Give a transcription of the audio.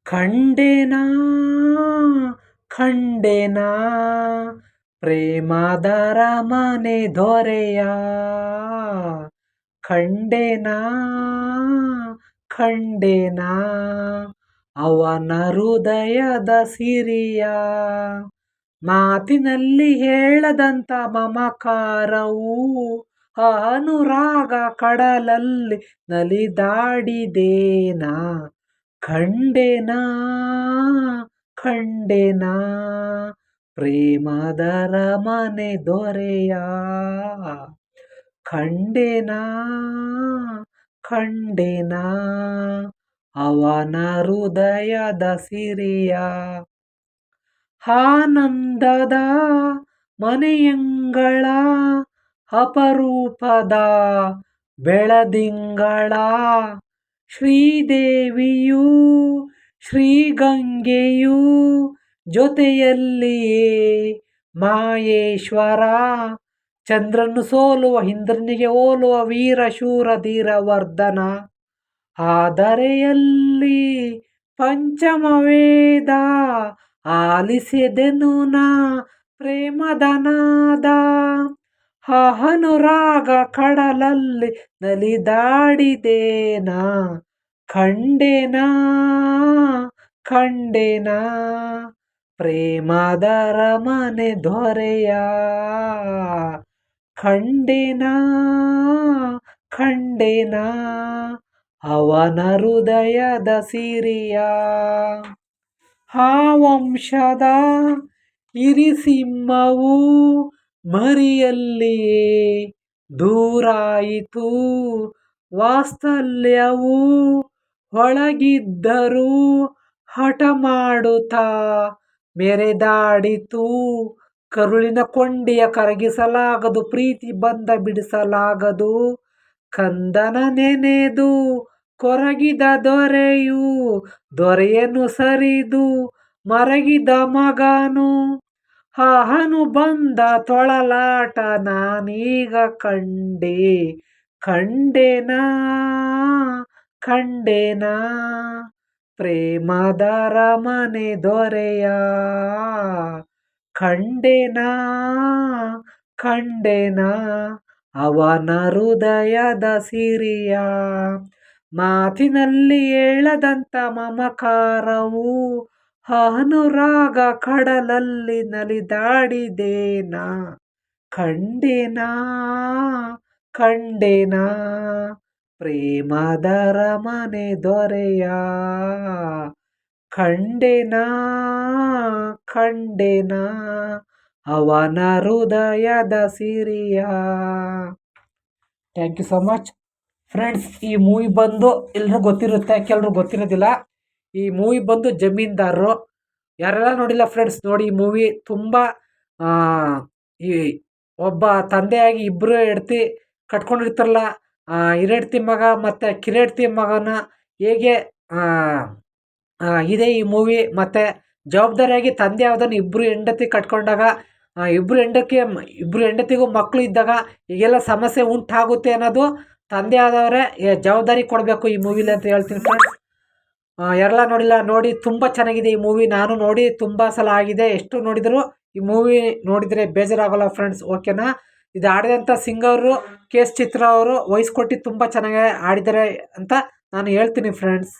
ಖಂಡೇನಾ ಖಂಡೇನಾ ಪ್ರೇಮದರ ಮನೆ ದೊರೆಯ ಖಂಡೇನಾ ಖಂಡೇನಾ ಅವನ ಹೃದಯದ ಸಿರಿಯ ಮಾತಿನಲ್ಲಿ ಹೇಳದಂತ ಮಮಕಾರವು ಅನುರಾಗ ಕಡಲಲ್ಲಿ ನಲಿದಾಡಿದೇನಾ ಖಂಡೇನಾ ಖಂಡೇನಾ ಪ್ರೇಮದರ ಮನೆ ದೊರೆಯ ಖಂಡೇನಾ ಖಂಡೇನಾ ಅವನ ಹೃದಯದ ಸಿರಿಯ ಆನಂದದ ಮನೆಯಂಗಳ ಅಪರೂಪದ ಬೆಳದಿಂಗಳ ಶ್ರೀದೇವಿಯೂ ಶ್ರೀಗಂಗೆಯೂ ಜೊತೆಯಲ್ಲಿಯೇ ಮಾಯೇಶ್ವರ ಚಂದ್ರನು ಸೋಲುವ ಇಂದ್ರನಿಗೆ ಹೋಲುವ ವೀರ ಶೂರ ಧೀರವರ್ಧನ ಆದರೆಯಲ್ಲಿ ಪಂಚಮವೇದ ಆಲಿಸಿದೆನು ನಾ ಪ್ರೇಮದನಾದ ಅನುರಾಗ ಕಡಲಲ್ಲಿ ನಲಿದಾಡಿದೇನಾ ಖಂಡೇನಾ ಖಂಡೇನಾ ಪ್ರೇಮದರ ಮನೆ ದೊರೆಯ ಖಂಡೇನಾ ಖಂಡೇನಾ ಅವನ ಹೃದಯದ ಸಿರಿಯ ಆ ವಂಶದ ಹಿರಿಸಿಂಹವು ಮರಿಯಲ್ಲಿಯೇ ದೂರಾಯಿತು ವಾತ್ಸಲ್ಯವು ಒಳಗಿದ್ದರೂ ಹಠ ಮಾಡುತ್ತಾ ಮೆರೆದಾಡಿತು ಕರುಳಿನ ಕೊಂಡಿಯ ಕರಗಿಸಲಾಗದು ಪ್ರೀತಿ ಬಂದ ಬಿಡಿಸಲಾಗದು ಕಂದನ ನೆನೆದು ಕೊರಗಿದ ದೊರೆಯನ್ನು ಸರಿದು ಮರಗಿದ ಮಗನು ಬಂದ ತೊಳಲಾಟ ನಾನೀಗ ಖಂಡೇನಾ ಖಂಡೇನಾ ಪ್ರೇಮದರ ಮನೆ ದೊರೆಯ ಖಂಡೇನಾ ಖಂಡೇನಾ ಅವನ ಹೃದಯದ ಸಿರಿಯ ಮಾತಿನಲ್ಲಿ ಹೇಳದಂತ ಮಮಕಾರವು ಅನುರಾಗ ಕಡಲಲ್ಲಿ ನಲಿದಾಡಿದೇನಾ ಖಂಡೇನಾ ಖಂಡೇನಾ ಪ್ರೇಮದರ ಮನೆ ದೊರೆಯ ಖಂಡೇನಾ ಖಂಡೇನಾ ಅವನ ಹೃದಯದ ಸಿರಿಯ. Thank you so much friends. ಈ ಮೂವಿ ಬಂದು ಎಲ್ಲರೂ ಗೊತ್ತಿರುತ್ತೆ, ಕೆಲವರು ಗೊತ್ತಿರೋದಿಲ್ಲ. ಈ ಮೂವಿ ಬಂದು ಜಮೀನ್ದಾರರು. ಯಾರೆಲ್ಲ ನೋಡಿಲ್ಲ ಫ್ರೆಂಡ್ಸ್, ನೋಡಿ ಈ ಮೂವಿ. ತುಂಬ ಈ ಒಬ್ಬ ತಂದೆಯಾಗಿ ಇಬ್ಬರು ಹೆಂಡ್ತಿ ಕಟ್ಕೊಂಡಿರ್ತಾರಲ್ಲ, ಹಿರೇಡ್ತಿ ಮಗ ಮತ್ತು ಕಿರೇಡ್ತಿ ಮಗನ ಹೇಗೆ ಇದೆ ಈ ಮೂವಿ. ಮತ್ತು ಜವಾಬ್ದಾರಿಯಾಗಿ ತಂದೆ ಯಾವುದನ್ನು ಇಬ್ಬರು ಹೆಂಡತಿ ಕಟ್ಕೊಂಡಾಗ ಇಬ್ಬರು ಹೆಂಡತಿಗೂ ಮಕ್ಕಳು ಇದ್ದಾಗ ಈಗೆಲ್ಲ ಸಮಸ್ಯೆ ಉಂಟಾಗುತ್ತೆ ಅನ್ನೋದು ತಂದೆ ಆದವರೇ ಜವಾಬ್ದಾರಿ ಕೊಡಬೇಕು ಈ ಮೂವಿಲಿ ಅಂತ ಹೇಳ್ತೀನಿ ಫ್ರೆಂಡ್ಸ್. ಯಾರೆಲ್ಲ ನೋಡಿಲ್ಲ ನೋಡಿ, ತುಂಬ ಚೆನ್ನಾಗಿದೆ ಈ ಮೂವಿ. ನಾನು ನೋಡಿ ತುಂಬ ಸಲ ಆಗಿದೆ. ಎಷ್ಟು ನೋಡಿದರೂ ಈ ಮೂವಿ ನೋಡಿದರೆ ಬೇಜಾರಾಗಲ್ಲ ಫ್ರೆಂಡ್ಸ್, ಓಕೆನಾ. ಇದು ಆಡಿದಂಥ ಸಿಂಗರು ಕೆ ಎಸ್ ಚಿತ್ರ ಅವರು ವಾಯ್ಸ್ ಕೊಟ್ಟು ತುಂಬ ಚೆನ್ನಾಗಿ ಆಡಿದ್ದಾರೆ ಅಂತ ನಾನು ಹೇಳ್ತೀನಿ ಫ್ರೆಂಡ್ಸ್.